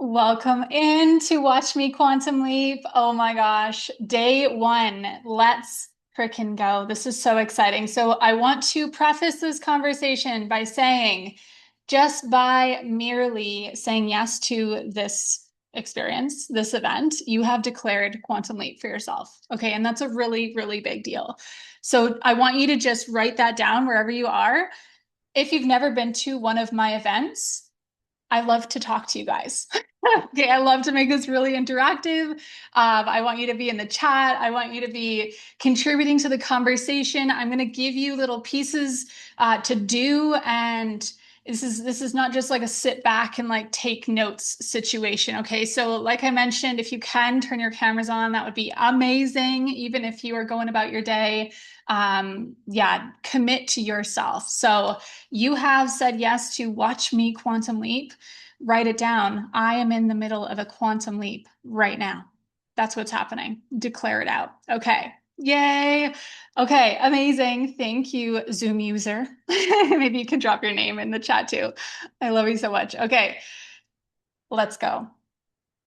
Welcome in to Watch Me Quantum Leap. Oh my gosh, day one. Let's frickin' go. This is so exciting. So, I want to preface this conversation by saying, just by merely saying yes to this experience, this event, you have declared Quantum Leap for yourself. Okay. And that's a really, really big deal. So, I want you to just write that down wherever you are. If you've never been to one of my events, I love to talk to you guys. Okay, I love to make this really interactive. I want you to be in the chat. I want you to be contributing to the conversation. I'm going to give you little pieces to do, and this is not just like a sit back and like take notes situation. Okay, so like I mentioned, if you can turn your cameras on, that would be amazing. Even if you are going about your day, yeah, commit to yourself. So you have said yes to Watch Me Quantum Leap. Write it down. I am in the middle of a quantum leap right now. That's what's happening. Declare it out. Okay. Yay. Okay. Amazing. Thank you, Zoom user. Maybe you can drop your name in the chat too. I love you so much. Okay. Let's go.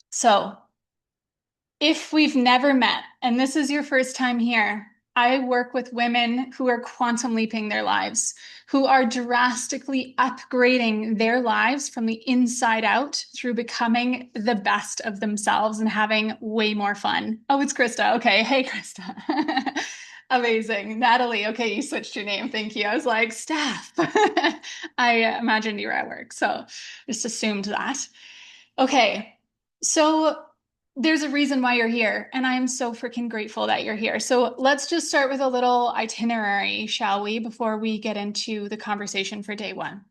So, if we've never met and this is your first time here, I work with women who are quantum leaping their lives, who are drastically upgrading their lives from the inside out through becoming the best of themselves and having way more fun. Oh, it's Krista. Okay. Hey, Krista. Amazing. Natalie. Okay. You switched your name. Thank you. I was like, Steph. I imagined you were at work. So just assumed that. Okay. So there's a reason why you're here, and I'm so freaking grateful that you're here. So let's just start with a little itinerary, shall we, before we get into the conversation for day one.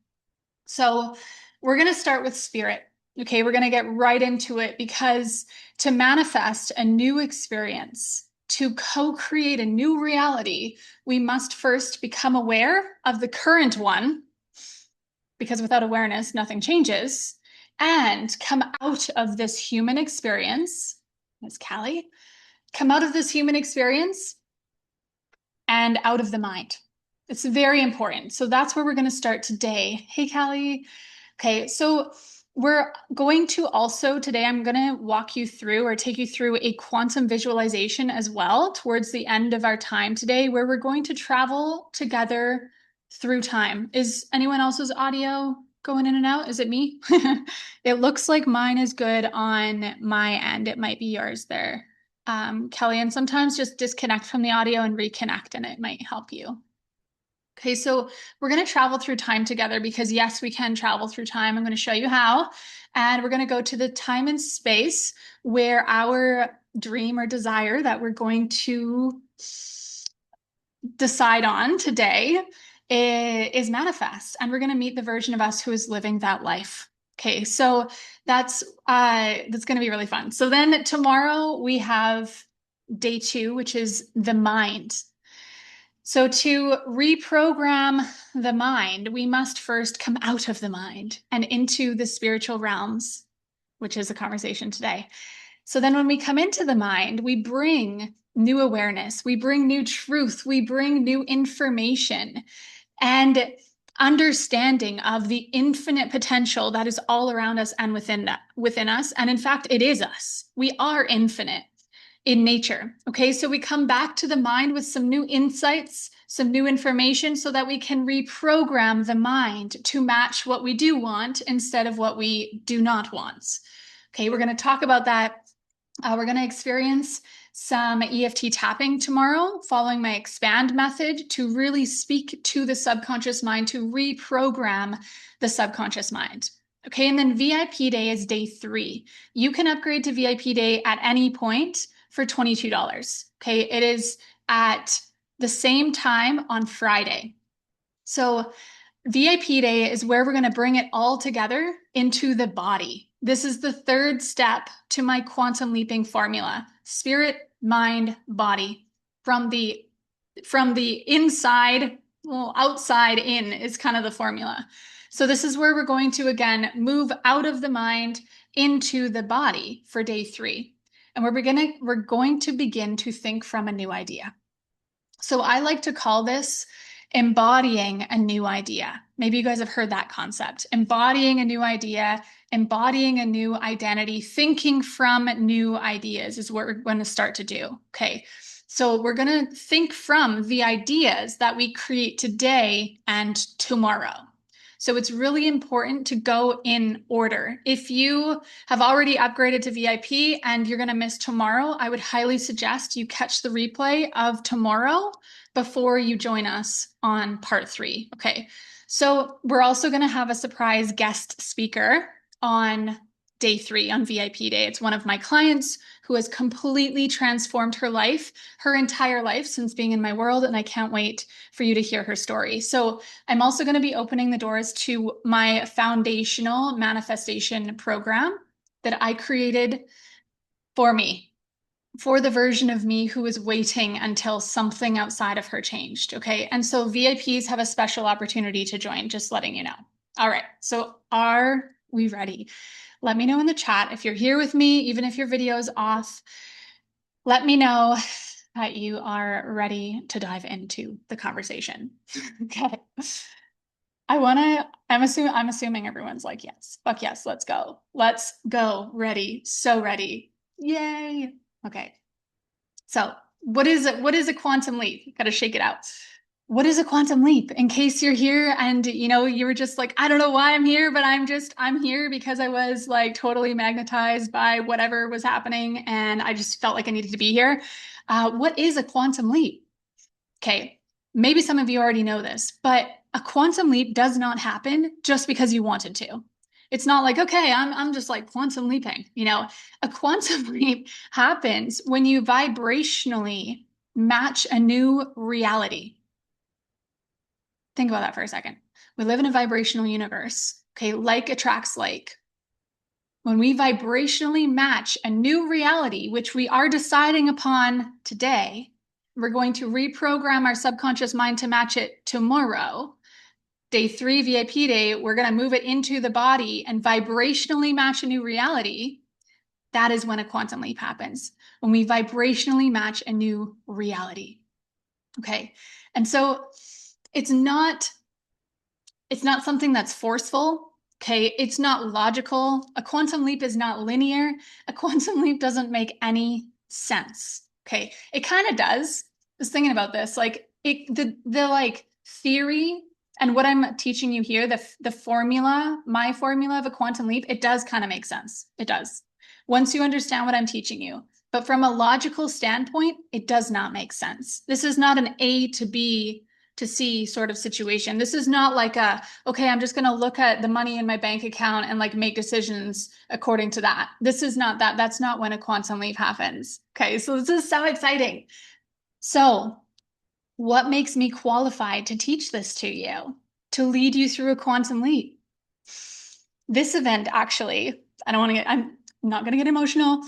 So we're going to start with spirit. Okay, we're going to get right into it because to manifest a new experience, to co-create a new reality, we must first become aware of the current one, because without awareness, nothing changes, and come out of this human experience, Miss Callie, come out of this human experience and out of the mind. It's very important. So that's where we're going to start today. Hey, Callie. Okay, so we're going to also today, I'm going to walk you through or take you through a quantum visualization as well towards the end of our time today, where we're going to travel together through time. Is anyone else's audio going in and out? Is it me? It looks like mine is good on my end. It might be yours there, Kelly. And sometimes just disconnect from the audio and reconnect, and it might help you. Okay, so we're going to travel through time together because yes, we can travel through time. I'm going to show you how. And we're going to go to the time and space where our dream or desire that we're going to decide on today is manifest. And we're going to meet the version of us who is living that life. Okay, so that's going to be really fun. So then tomorrow we have day two, which is the mind. So to reprogram the mind, we must first come out of the mind and into the spiritual realms, which is a conversation today. So then when we come into the mind, we bring new awareness, we bring new truth, we bring new information and understanding of the infinite potential that is all around us and within us. And in fact, it is us. We are infinite in nature. Okay, so we come back to the mind with some new insights, some new information so that we can reprogram the mind to match what we do want instead of what we do not want. Okay, we're going to talk about that. We're going to experience some EFT tapping tomorrow, following my expand method to really speak to the subconscious mind, to reprogram the subconscious mind. Okay, and then VIP day is day 3. You can upgrade to VIP day at any point for $22. Okay, it is at the same time on Friday. So VIP day is where we're going to bring it all together into the body. This is the third step to my quantum leaping formula: spirit, mind, body. From the inside, well, outside in is kind of the formula. So this is where we're going to again move out of the mind into the body for day 3. And we're going to begin to think from a new idea. So I like to call this embodying a new idea. Maybe you guys have heard that concept. Embodying a new idea, embodying a new identity, thinking from new ideas is what we're going to start to do. Okay. So we're going to think from the ideas that we create today and tomorrow. So it's really important to go in order. If you have already upgraded to VIP and you're going to miss tomorrow, I would highly suggest you catch the replay of tomorrow before you join us on part 3. Okay. So we're also going to have a surprise guest speaker on day 3, on VIP day. It's one of my clients who has completely transformed her life, her entire life since being in my world. And I can't wait for you to hear her story. So I'm also going to be opening the doors to my foundational manifestation program that I created for me, for the version of me who was waiting until something outside of her changed. Okay. And so VIPs have a special opportunity to join, just letting you know. All right. So are we ready? Let me know in the chat if you're here with me, even if your video is off. Let me know that you are ready to dive into the conversation. Okay. I'm assuming everyone's like, yes, fuck yes, let's go. Let's go. Ready. So ready. Yay. Okay. So what is it? What is a quantum leap? Got to shake it out. What is a quantum leap? In case you're here and you were just like, I don't know why I'm here, but I'm here because I was like totally magnetized by whatever was happening and I just felt like I needed to be here. What is a quantum leap? Okay, maybe some of you already know this, but a quantum leap does not happen just because you wanted to. It's not like, okay, I'm just like quantum leaping. A quantum leap happens when you vibrationally match a new reality. Think about that for a second. We live in a vibrational universe. Okay, like attracts like. When we vibrationally match a new reality, which we are deciding upon today, we're going to reprogram our subconscious mind to match it tomorrow. Day 3, VIP day, we're going to move it into the body and vibrationally match a new reality. That is when a quantum leap happens, when we vibrationally match a new reality. Okay. And so it's not something that's forceful. Okay. It's not logical. A quantum leap is not linear. A quantum leap doesn't make any sense. Okay. It kind of does. I was thinking about this, like the like theory and what I'm teaching you here, the formula, my formula of a quantum leap, it does kind of make sense. It does. Once you understand what I'm teaching you. But from a logical standpoint, it does not make sense. This is not an A to B to C sort of situation. This is not like okay, I'm just going to look at the money in my bank account and like make decisions according to that. This is not that. That's not when a quantum leap happens. Okay, so this is so exciting. So what makes me qualified to teach this to you, to lead you through a quantum leap? This event, actually, I'm not going to get emotional.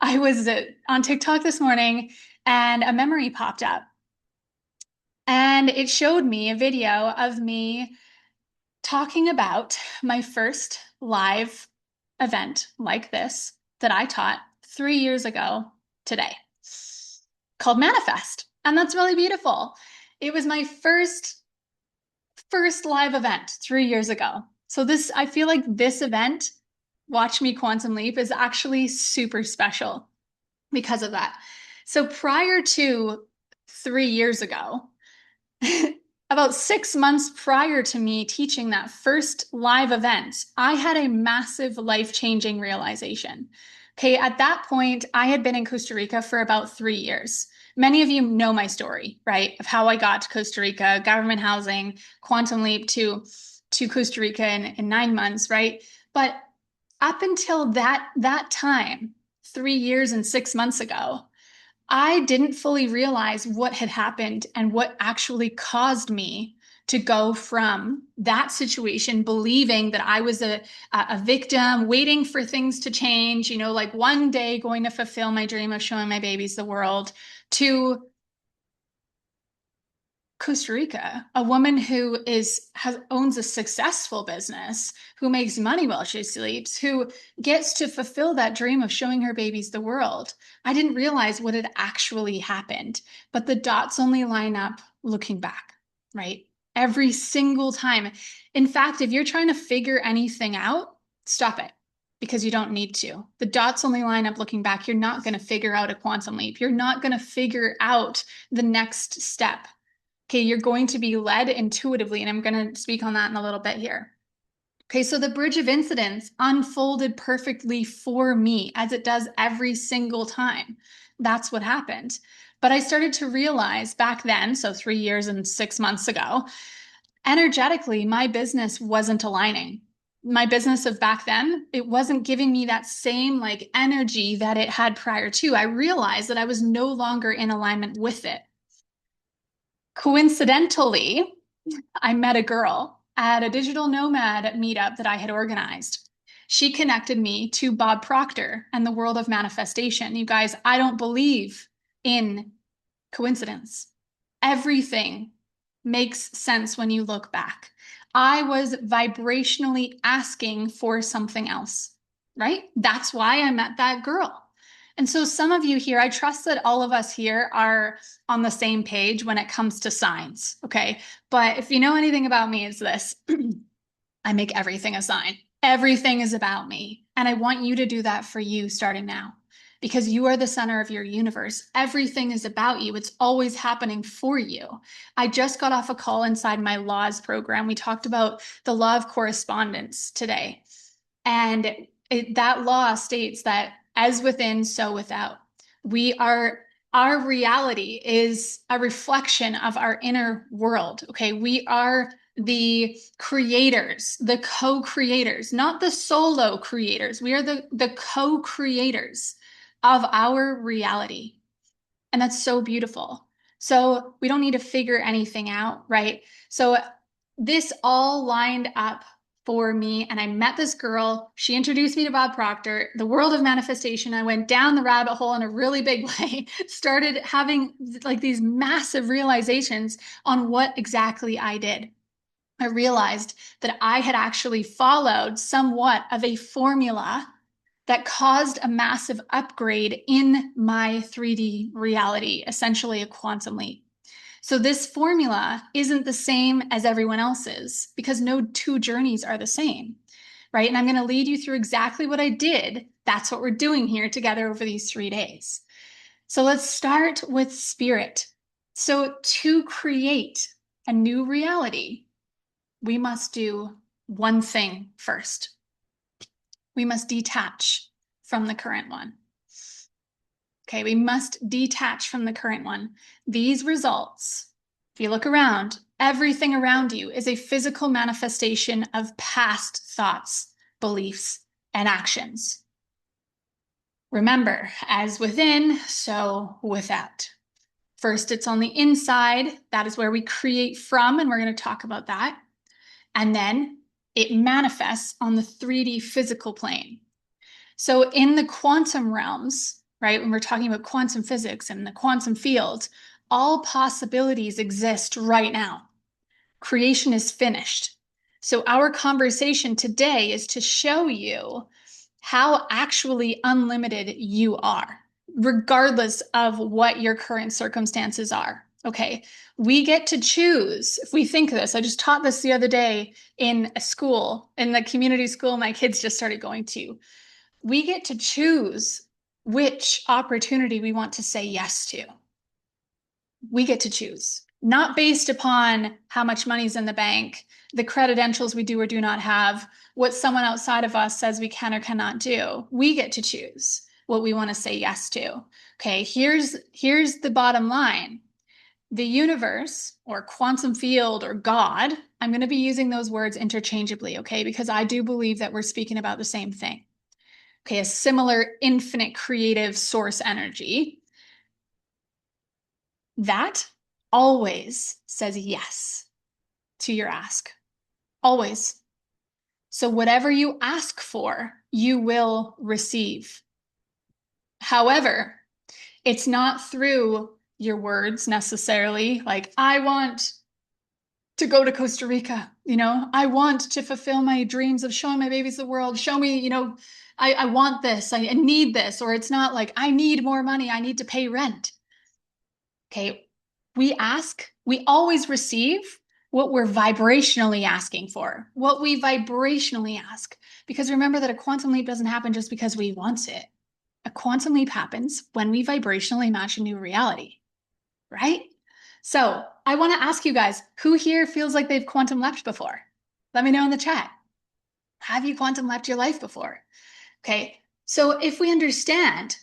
I was on TikTok this morning and a memory popped up. And it showed me a video of me talking about my first live event like this that I taught 3 years ago today, called Manifest. And that's really beautiful. It was my first live event 3 years ago. So I feel like this event, Watch Me Quantum Leap, is actually super special because of that. So prior to 3 years ago, about 6 months prior to me teaching that first live event, I had a massive life-changing realization. Okay, at that point, I had been in Costa Rica for about 3 years. Many of you know my story, right? Of how I got to Costa Rica, government housing, quantum leap to Costa Rica in 9 months, right? But up until that time, 3 years and 6 months ago, I didn't fully realize what had happened and what actually caused me to go from that situation, believing that I was a victim, waiting for things to change, like one day going to fulfill my dream of showing my babies the world, to Costa Rica, a woman who owns a successful business, who makes money while she sleeps, who gets to fulfill that dream of showing her babies the world. I didn't realize what had actually happened, but the dots only line up looking back. right? Every single time. In fact, if you're trying to figure anything out, stop it because you don't need to. The dots only line up looking back. You're not going to figure out a quantum leap. You're not going to figure out the next step. Okay, you're going to be led intuitively, and I'm going to speak on that in a little bit here. Okay, so the bridge of incidents unfolded perfectly for me as it does every single time. That's what happened. But I started to realize back then, so 3 years and 6 months ago, energetically, my business wasn't aligning. My business of back then, it wasn't giving me that same like energy that it had prior to. I realized that I was no longer in alignment with it. Coincidentally, I met a girl at a digital nomad meetup that I had organized. She connected me to Bob Proctor and the world of manifestation. You guys, I don't believe in coincidence. Everything makes sense when you look back. I was vibrationally asking for something else, right? That's why I met that girl. And so some of you here, I trust that all of us here are on the same page when it comes to signs, okay? But if you know anything about me, it's this. I make everything a sign. Everything is about me. And I want you to do that for you starting now because you are the center of your universe. Everything is about you. It's always happening for you. I just got off a call inside my laws program. We talked about the law of correspondence today. And that law states that as within, so without. Our reality is a reflection of our inner world. Okay. We are the creators, the co-creators, not the solo creators. We are the co-creators of our reality. And that's so beautiful. So we don't need to figure anything out, right? So this all lined up for me. And I met this girl. She introduced me to Bob Proctor, the world of manifestation. I went down the rabbit hole in a really big way, started having like these massive realizations on what exactly I did. I realized that I had actually followed somewhat of a formula that caused a massive upgrade in my 3D reality, essentially a quantum leap. So this formula isn't the same as everyone else's because no two journeys are the same, right? And I'm going to lead you through exactly what I did. That's what we're doing here together over these 3 days. So let's start with spirit. So to create a new reality, we must do one thing first. We must detach from the current one. Okay, we must detach from the current one. These results, if you look around, everything around you is a physical manifestation of past thoughts, beliefs, and actions. Remember, as within, so without. First, it's on the inside. That is where we create from, and we're going to talk about that. And then it manifests on the 3D physical plane. So in the quantum realms, right, when we're talking about quantum physics and the quantum field, all possibilities exist right now. Creation is finished. So our conversation today is to show you how actually unlimited you are, regardless of what your current circumstances are. Okay, we get to choose. If we think this, I just taught this the other day in a school, in the community school my kids just started going to. We get to choose which opportunity we want to say yes to. We get to choose, not based upon how much money's in the bank, the credentials we do or do not have, what someone outside of us says we can or cannot do. We get to choose what we want to say yes to. Okay, here's the bottom line. The universe or quantum field or God, I'm going to be using those words interchangeably, okay, because I do believe that we're speaking about the same thing. Okay, a similar infinite creative source energy. That always says yes to your ask. Always. So whatever you ask for, you will receive. However, it's not through your words necessarily. Like, I want to go to Costa Rica, I want to fulfill my dreams of showing my babies the world. Show me, I want this, I need this. Or it's not like, I need more money, I need to pay rent. Okay, we ask, we always receive what we're vibrationally asking for, what we vibrationally ask. Because remember that a quantum leap doesn't happen just because we want it. A quantum leap happens when we vibrationally match a new reality, right? So I want to ask you guys, who here feels like they've quantum leapt before? Let me know in the chat. Have you quantum leapt your life before? Okay, so if we understand,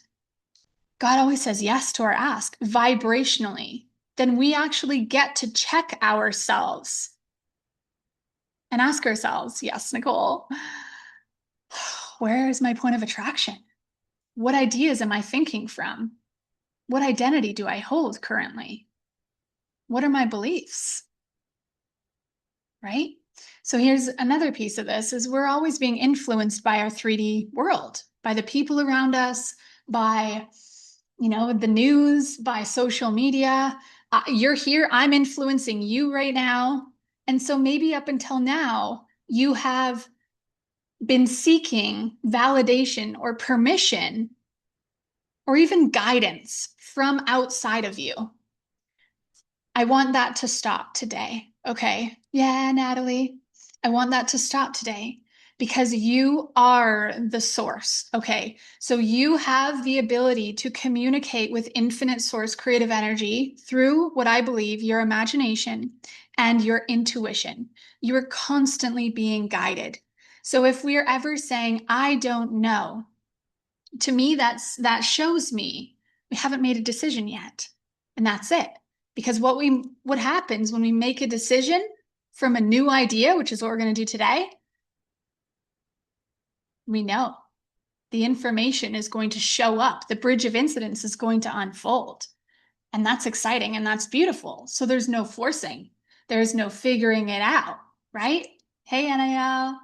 God always says yes to our ask vibrationally, then we actually get to check ourselves and ask ourselves, yes, Nicole, where is my point of attraction? What ideas am I thinking from? What identity do I hold currently? What are my beliefs? Right? So here's another piece of this is we're always being influenced by our 3D world, by the people around us, by the news, by social media. You're here, I'm influencing you right now. And so maybe up until now, you have been seeking validation or permission or even guidance from outside of you. I want that to stop today. Okay. Yeah, Natalie. I want that to stop today because you are the source. Okay. So you have the ability to communicate with infinite source creative energy through what I believe your imagination and your intuition. You are constantly being guided. So if we are ever saying, I don't know, to me, that shows me we haven't made a decision yet. And that's it. Because what happens when we make a decision from a new idea, which is what we're going to do today, we know the information is going to show up. The bridge of incidents is going to unfold. And that's exciting and that's beautiful. So there's no forcing. There's no figuring it out, right? Hey, NIL.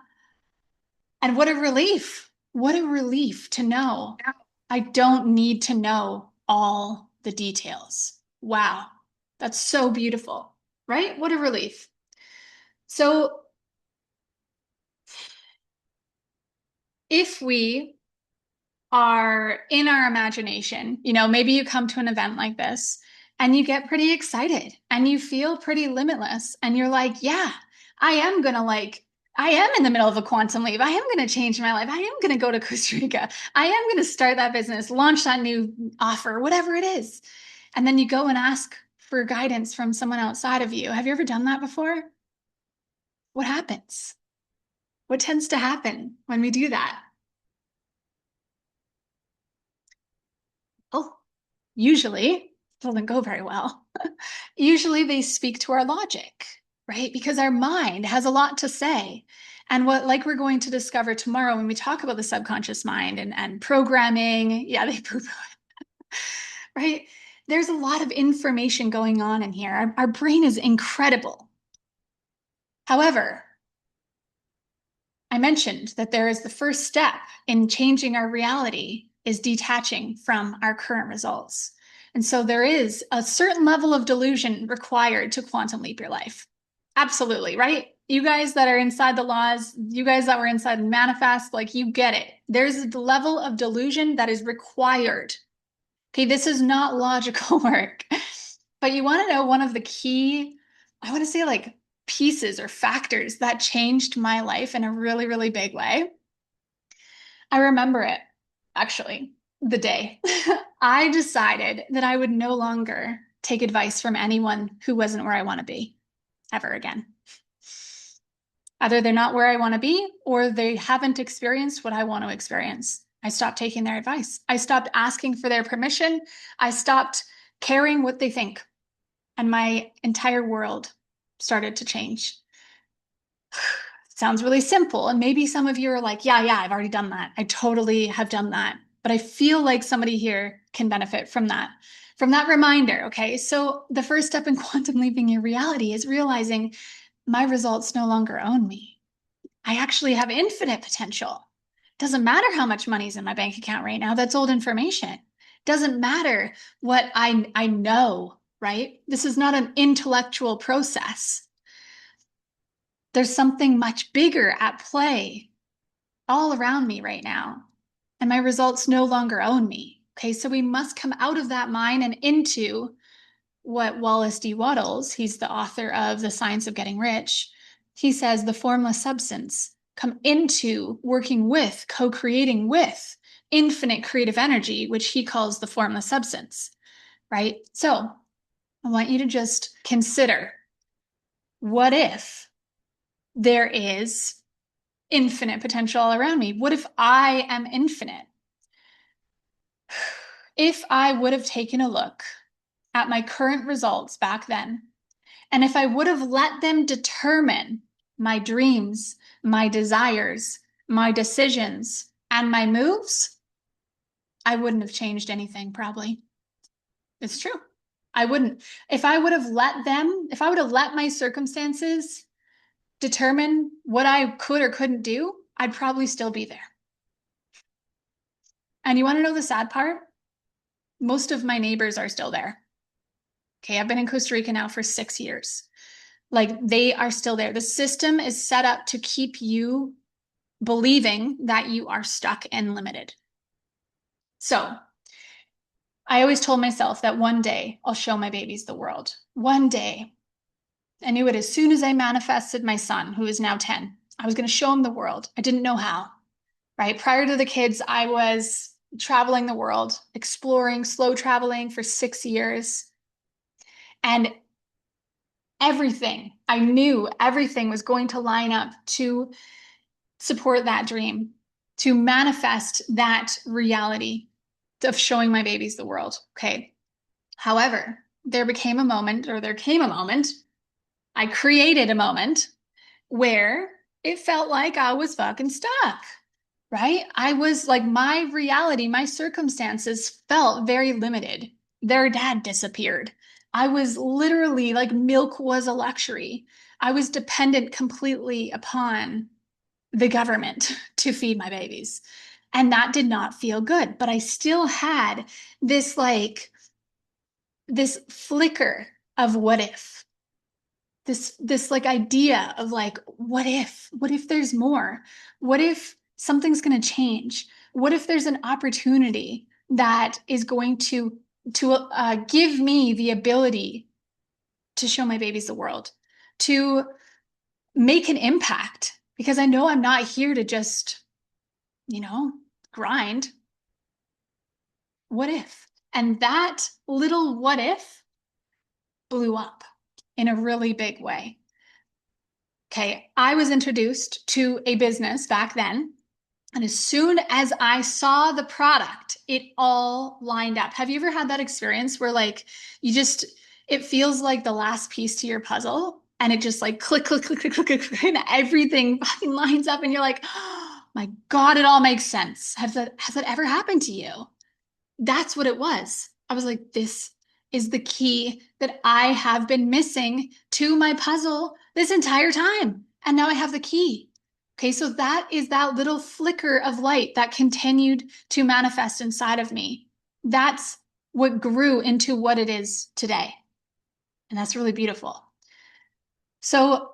And what a relief. What a relief to know I don't need to know all the details. Wow. That's so beautiful, right? What a relief. So if we are in our imagination, maybe you come to an event like this and you get pretty excited and you feel pretty limitless and you're like, yeah, I am in the middle of a quantum leap. I am going to change my life. I am going to go to Costa Rica. I am going to start that business, launch that new offer, whatever it is. And then you go and ask for guidance from someone outside of you. Have you ever done that before? What happens? What tends to happen when we do that? Oh, usually doesn't go very well. Usually they speak to our logic, right? Because our mind has a lot to say. And like we're going to discover tomorrow when we talk about the subconscious mind and programming, yeah, they poo-poo it, right? There's a lot of information going on in here. Our brain is incredible. However, I mentioned that there is the first step in changing our reality is detaching from our current results. And so there is a certain level of delusion required to quantum leap your life. Absolutely, right? You guys that are inside the laws, you guys that were inside manifest, like you get it. There's a level of delusion that is required. Okay, this is not logical work. But you want to know one of the key, I want to say like pieces or factors that changed my life in a really, really big way. I remember it, actually, the day I decided that I would no longer take advice from anyone who wasn't where I want to be ever again. Either they're not where I want to be or they haven't experienced what I want to experience. I stopped taking their advice. I stopped asking for their permission. I stopped caring what they think. And my entire world started to change. Sounds really simple. And maybe some of you are like, yeah, I've already done that. I totally have done that. But I feel like somebody here can benefit from that reminder. Okay. So the first step in quantum leaping your reality is realizing my results no longer own me. I actually have infinite potential. Doesn't matter how much money's in my bank account right now. That's old information. Doesn't matter what I know, right? This is not an intellectual process. There's something much bigger at play all around me right now. And my results no longer own me. Okay, so we must come out of that mind and into what Wallace D. Wattles, he's the author of The Science of Getting Rich, he says the formless substance come into working with, co-creating with infinite creative energy, which he calls the formless substance, right? So I want you to just consider, what if there is infinite potential all around me? What if I am infinite? If I would have taken a look at my current results back then, and if I would have let them determine my dreams, my desires, my decisions, and my moves, I wouldn't have changed anything, probably. It's true. I wouldn't. If I would have let them, if I would have let my circumstances determine what I could or couldn't do, I'd probably still be there. And you want to know the sad part? Most of my neighbors are still there. Okay, I've been in Costa Rica now for 6 years. Like, they are still there. The system is set up to keep you believing that you are stuck and limited. So I always told myself that one day I'll show my babies the world. One day. I knew it as soon as I manifested my son, who is now 10. I was going to show him the world. I didn't know how, right? Prior to the kids, I was traveling the world, exploring, slow traveling for 6 years. And everything, I knew everything was going to line up to support that dream, to manifest that reality of showing my babies the world. Okay. However, there came a moment, I created a moment where it felt like I was fucking stuck, right? I was like, my reality, my circumstances felt very limited. Their dad disappeared. I was literally like, milk was a luxury. I was dependent completely upon the government to feed my babies. And that did not feel good. But I still had this this flicker of what if. This like idea of like, what if there's more? What if something's going to change? What if there's an opportunity that is going to give me the ability to show my babies the world, to make an impact? Because I know I'm not here to just, grind. What if? And that little what if blew up in a really big way. Okay, I was introduced to a business back then. And as soon as I saw the product, it all lined up. Have you ever had that experience where like it feels like the last piece to your puzzle and it just like click, click, click, click, click, click, click, and everything fucking lines up and you're like, oh my God, it all makes sense. Has that ever happened to you? That's what it was. I was like, this is the key that I have been missing to my puzzle this entire time. And now I have the key. Okay, so that is that little flicker of light that continued to manifest inside of me. That's what grew into what it is today. And that's really beautiful. So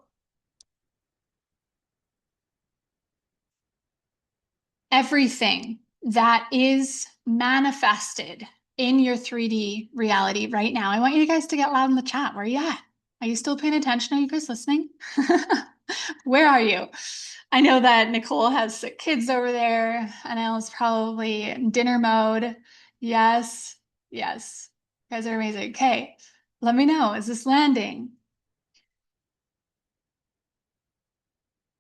everything that is manifested in your 3D reality right now, I want you guys to get loud in the chat. Where are you at? Are you still paying attention? Are you guys listening? Where are you? I know that Nicole has sick kids over there. Anel's probably in dinner mode. Yes, yes. You guys are amazing. Okay, let me know. Is this landing?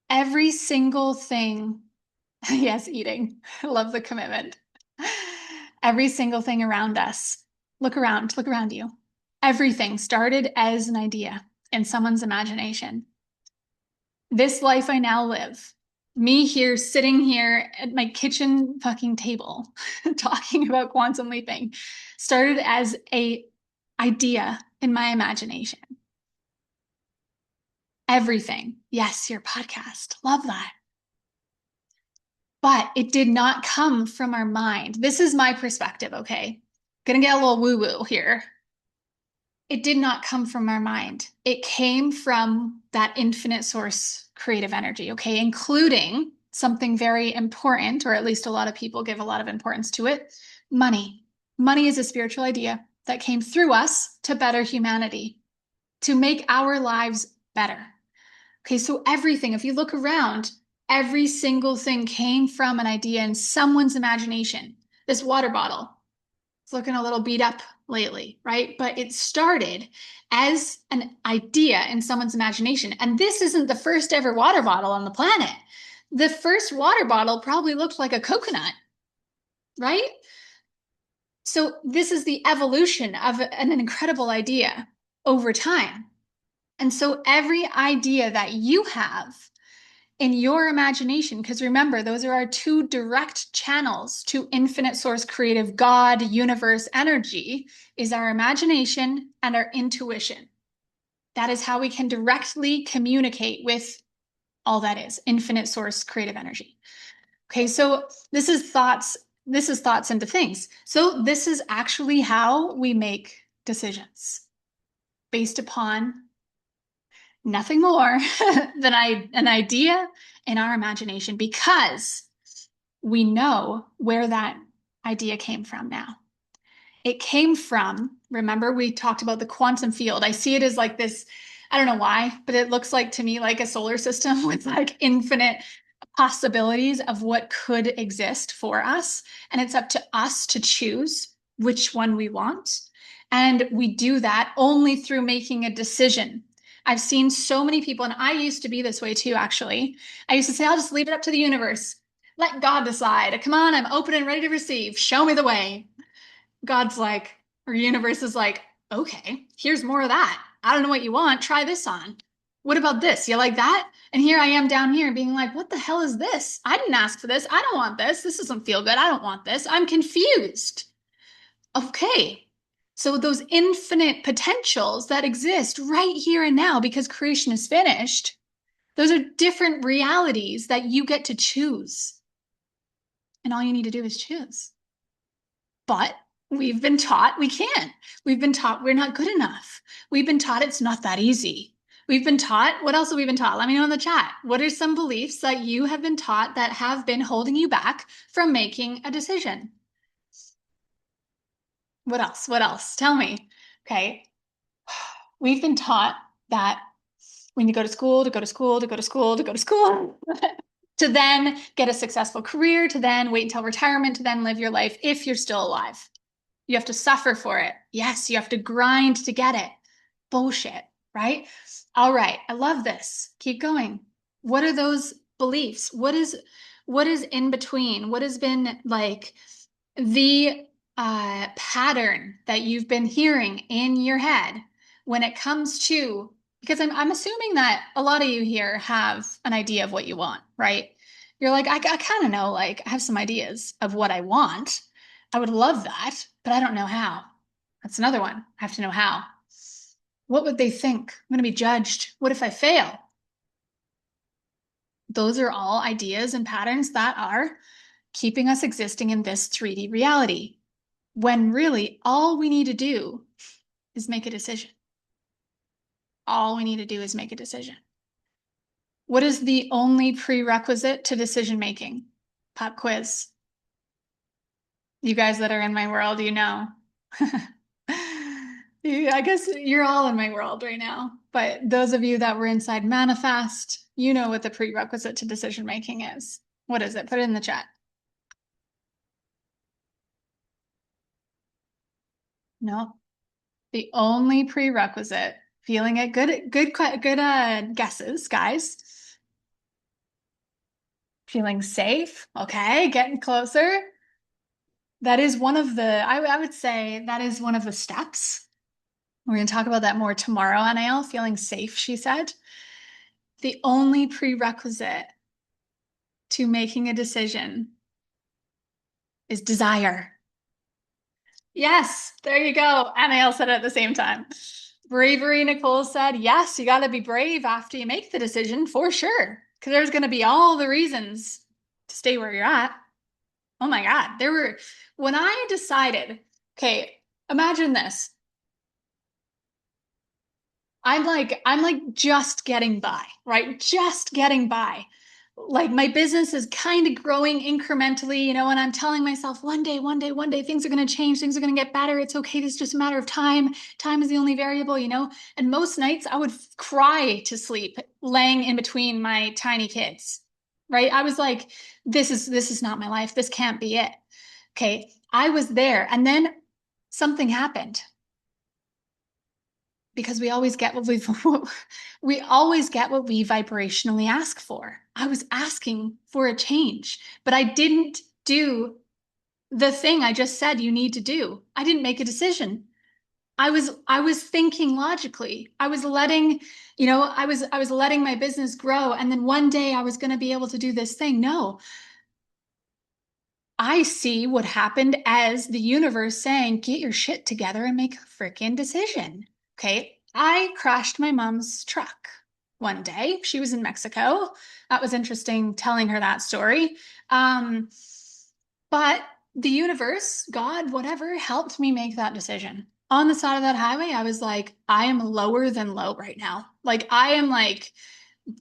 Every single thing. Yes, eating. I love the commitment. Every single thing around us. Look around you. Everything started as an idea in someone's imagination. This life I now live, me here, sitting here at my kitchen fucking table, talking about quantum leaping, started as a idea in my imagination. Everything. Yes, your podcast. Love that. But it did not come from our mind. This is my perspective, okay? Gonna get a little woo-woo here. It did not come from our mind. It came from that infinite source creative energy, okay? Including something very important, or at least a lot of people give a lot of importance to it, money. Money is a spiritual idea. that came through us to better humanity, to make our lives better. Okay, so everything, if you look around, every single thing came from an idea in someone's imagination. This water bottle, it's looking a little beat up lately, right? But it started as an idea in someone's imagination. And this isn't the first ever water bottle on the planet. The first water bottle probably looked like a coconut, right? So this is the evolution of an incredible idea over time. And so every idea that you have in your imagination, because remember, those are our two direct channels to infinite source creative God, universe, energy, is our imagination and our intuition. That is how we can directly communicate with all that is infinite source creative energy. Okay, so this is thoughts into things. So this is actually how we make decisions based upon nothing more than an idea in our imagination, because we know where that idea came from now. It came from, remember, we talked about the quantum field. I see it as like this, I don't know why, but it looks like to me like a solar system with like infinite possibilities of what could exist for us. And it's up to us to choose which one we want. And we do that only through making a decision. I've seen so many people, and I used to be this way too, actually. I used to say, I'll just leave it up to the universe. Let God decide. Come on, I'm open and ready to receive. Show me the way. God's like, or universe is like, okay, here's more of that. I don't know what you want. Try this on. What about this? You like that? And here I am down here being like, what the hell is this? I didn't ask for this. I don't want this. This doesn't feel good. I don't want this. I'm confused. Okay. So those infinite potentials that exist right here and now because creation is finished, those are different realities that you get to choose. And all you need to do is choose. But we've been taught we can't. We've been taught we're not good enough. We've been taught it's not that easy. We've been taught, what else have we been taught? Let me know in the chat. What are some beliefs that you have been taught that have been holding you back from making a decision? What else? What else? Tell me. Okay. We've been taught that when you go to school, to go to school, to go to school, to go to school, to then get a successful career, to then wait until retirement, to then live your life if you're still alive. You have to suffer for it. Yes, you have to grind to get it. Bullshit, right? All right, I love this. Keep going. What are those beliefs? What is in between? What has been like the pattern that you've been hearing in your head when it comes to, because I'm assuming that a lot of you here have an idea of what you want, right? You're like, I kind of know, like, I have some ideas of what I want. I would love that, but I don't know how. That's another one. I have to know how. What would they think? I'm going to be judged. What if I fail? Those are all ideas and patterns that are keeping us existing in this 3D reality, when really all we need to do is make a decision. All we need to do is make a decision. What is the only prerequisite to decision making? Pop quiz. You guys that are in my world, you know. I guess you're all in my world right now. But those of you that were inside Manifest, you know what the prerequisite to decision making is. What is it? Put it in the chat. No. The only prerequisite, feeling it, good guesses, guys. Feeling safe. Okay, getting closer. That is one of the, I would say that is one of the steps. We're going to talk about that more tomorrow, Anael. Feeling safe, she said. The only prerequisite to making a decision is desire. Yes, there you go. Anael said it at the same time. Bravery, Nicole said, yes, you got to be brave after you make the decision, for sure. Because there's going to be all the reasons to stay where you're at. Oh my God. When I decided, okay, imagine this. I'm like just getting by, right? Just getting by. like my business is kind of growing incrementally, and I'm telling myself one day, things are going to change, things are going to get better. It's okay. It's just a matter of time. Time is the only variable. And most nights I would cry to sleep laying in between my tiny kids, right? I was like, this is not my life. This can't be it. Okay. I was there. And then something happened because we always get what we vibrationally ask for. I was asking for a change, but I didn't do the thing I just said you need to do. I didn't make a decision. I was thinking logically. I was letting my business grow, and then one day I was going to be able to do this thing. No, I see what happened as the universe saying, get your shit together and make a freaking decision. Okay. I crashed my mom's truck one day. She was in Mexico. That was interesting telling her that story. Um, but the universe, God, whatever, helped me make that decision. On the side of that highway, I was like, I am lower than low right now. Like, I am like,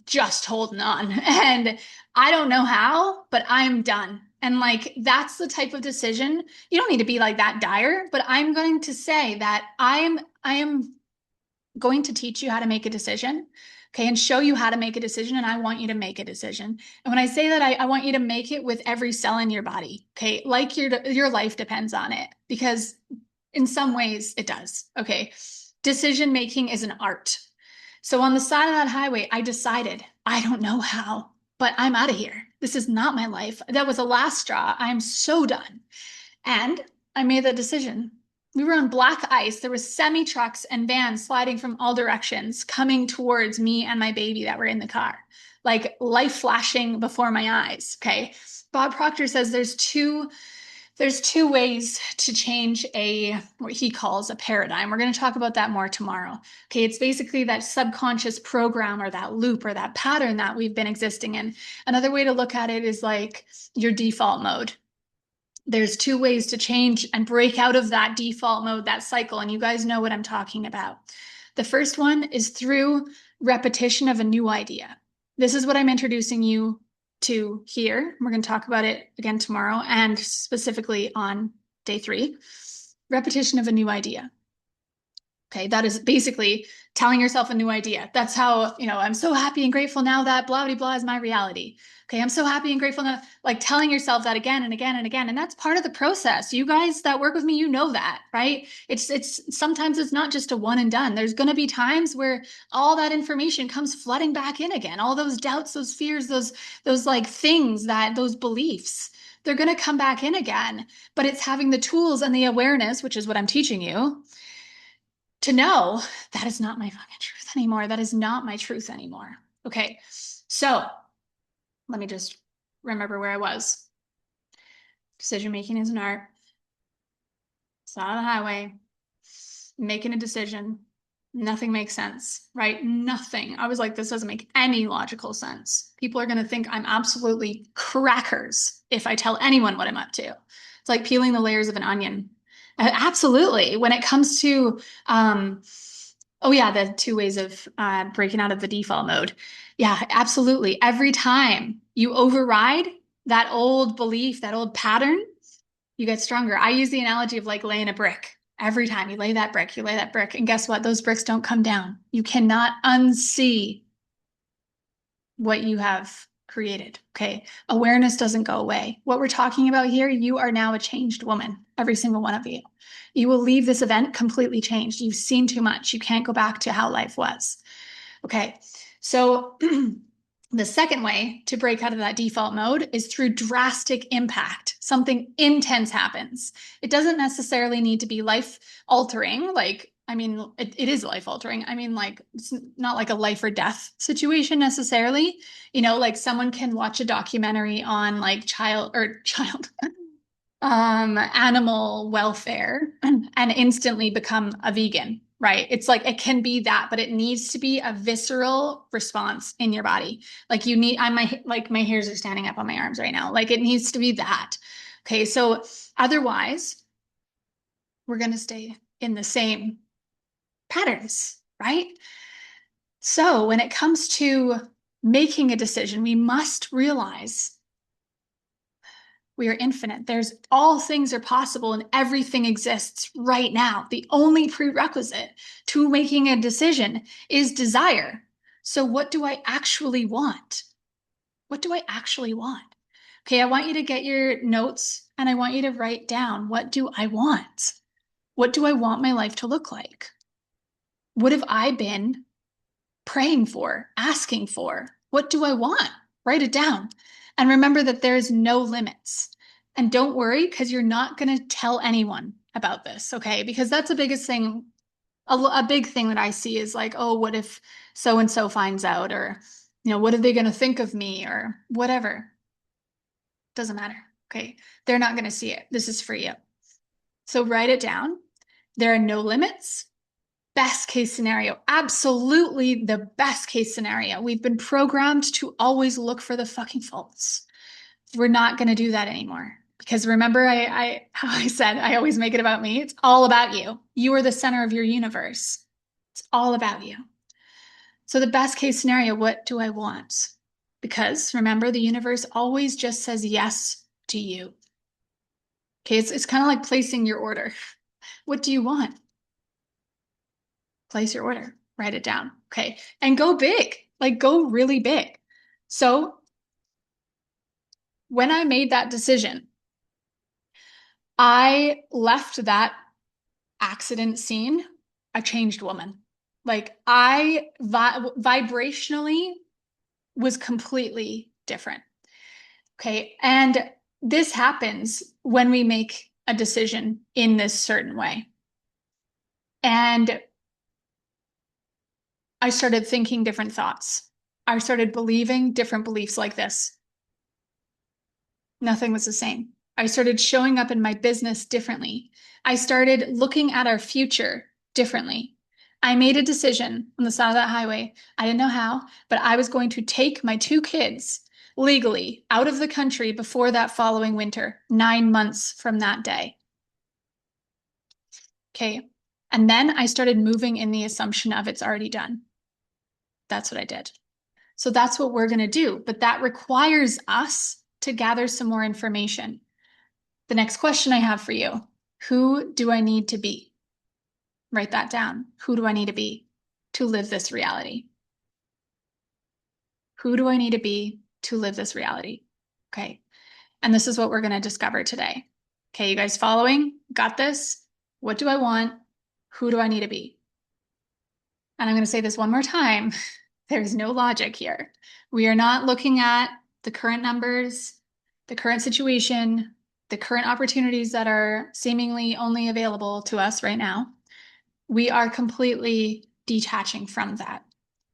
just holding on. And I don't know how, but I'm done. And like, that's the type of decision. You don't need to be like that dire, but I'm going to say that I am going to teach you how to make a decision. Okay. And show you how to make a decision. And I want you to make a decision. And when I say that, I want you to make it with every cell in your body. Okay. Like your life depends on it, because in some ways it does. Okay. Decision making is an art. So on the side of that highway, I decided, I don't know how, but I'm out of here. This is not my life. That was the last straw. I'm so done. And I made that decision. We were on black ice. There was semi trucks and vans sliding from all directions, coming towards me and my baby that were in the car, like life flashing before my eyes. Okay. Bob Proctor says there's two ways to change what he calls a paradigm. We're going to talk about that more tomorrow. Okay, it's basically that subconscious program or that loop or that pattern that we've been existing in. Another way to look at it is like your default mode. There's two ways to change and break out of that default mode, that cycle, and you guys know what I'm talking about. The first one is through repetition of a new idea. This is what I'm introducing you to here. We're going to talk about it again tomorrow and specifically on day 3. Repetition of a new idea. Okay, that is basically telling yourself a new idea. That's how, I'm so happy and grateful now that blah, blah, blah is my reality. Okay, I'm so happy and grateful now, like telling yourself that again and again and again. And that's part of the process. You guys that work with me, you know that, right? It's sometimes it's not just a one and done. There's going to be times where all that information comes flooding back in again. All those doubts, those fears, those like things those beliefs, they're going to come back in again. But it's having the tools and the awareness, which is what I'm teaching you, to know that is not my fucking truth anymore. That is not my truth anymore. Okay. So let me just remember where I was. Decision making is an art. It's not on the highway. Making a decision. Nothing makes sense, right? Nothing. I was like, this doesn't make any logical sense. People are going to think I'm absolutely crackers if I tell anyone what I'm up to. It's like peeling the layers of an onion. Absolutely. When it comes to, oh yeah, the 2 ways of breaking out of the default mode. Yeah, absolutely. Every time you override that old belief, that old pattern, you get stronger. I use the analogy of like laying a brick. Every time you lay that brick, and guess what? Those bricks don't come down. You cannot unsee what you have created. Okay. Awareness doesn't go away. What we're talking about here, you are now a changed woman, every single one of you. You will leave this event completely changed. You've seen too much. You can't go back to how life was. Okay. So the second way to break out of that default mode is through drastic impact. Something intense happens. It doesn't necessarily need to be life altering. Like, I mean, it is life altering. I mean, like, it's not like a life or death situation necessarily. Like someone can watch a documentary on like animal welfare and instantly become a vegan, right? It's like it can be that, but it needs to be a visceral response in your body. Like my hairs are standing up on my arms right now. Like it needs to be that. Okay, so otherwise, we're going to stay in the same patterns, right? So when it comes to making a decision, we must realize we are infinite. There's all things are possible and everything exists right now. The only prerequisite to making a decision is desire. So what do I actually want? What do I actually want? Okay, I want you to get your notes and I want you to write down, what do I want? What do I want my life to look like? What have I been praying for, asking for? What do I want? Write it down. And remember that there is no limits. And don't worry, because you're not going to tell anyone about this, okay? Because that's the biggest thing. A big thing that I see is like, oh, what if so and so finds out? Or, what are they going to think of me? Or whatever. Doesn't matter, okay? They're not going to see it. This is for you. So write it down. There are no limits. Best case scenario, absolutely the best case scenario. We've been programmed to always look for the fucking faults. We're not going to do that anymore. Because remember, how I said I always make it about me. It's all about you. You are the center of your universe. It's all about you. So the best case scenario, what do I want? Because remember, the universe always just says yes to you. Okay, it's kind of like placing your order. What do you want? Place your order, write it down. Okay. And go big, like go really big. So when I made that decision, I left that accident scene a changed woman. Like I vibrationally was completely different. Okay. And this happens when we make a decision in this certain way. And I started thinking different thoughts. I started believing different beliefs like this. Nothing was the same. I started showing up in my business differently. I started looking at our future differently. I made a decision on the side of that highway. I didn't know how, but I was going to take my two kids legally out of the country before that following winter, 9 months from that day. Okay. And then I started moving in the assumption of it's already done. That's what I did. So that's what we're going to do. But that requires us to gather some more information. The next question I have for you, who do I need to be? Write that down. Who do I need to be to live this reality? Who do I need to be to live this reality? Okay. And this is what we're going to discover today. Okay, you guys following? Got this? What do I want? Who do I need to be? And I'm going to say this one more time. There's no logic here. We are not looking at the current numbers, the current situation, the current opportunities that are seemingly only available to us right now. We are completely detaching from that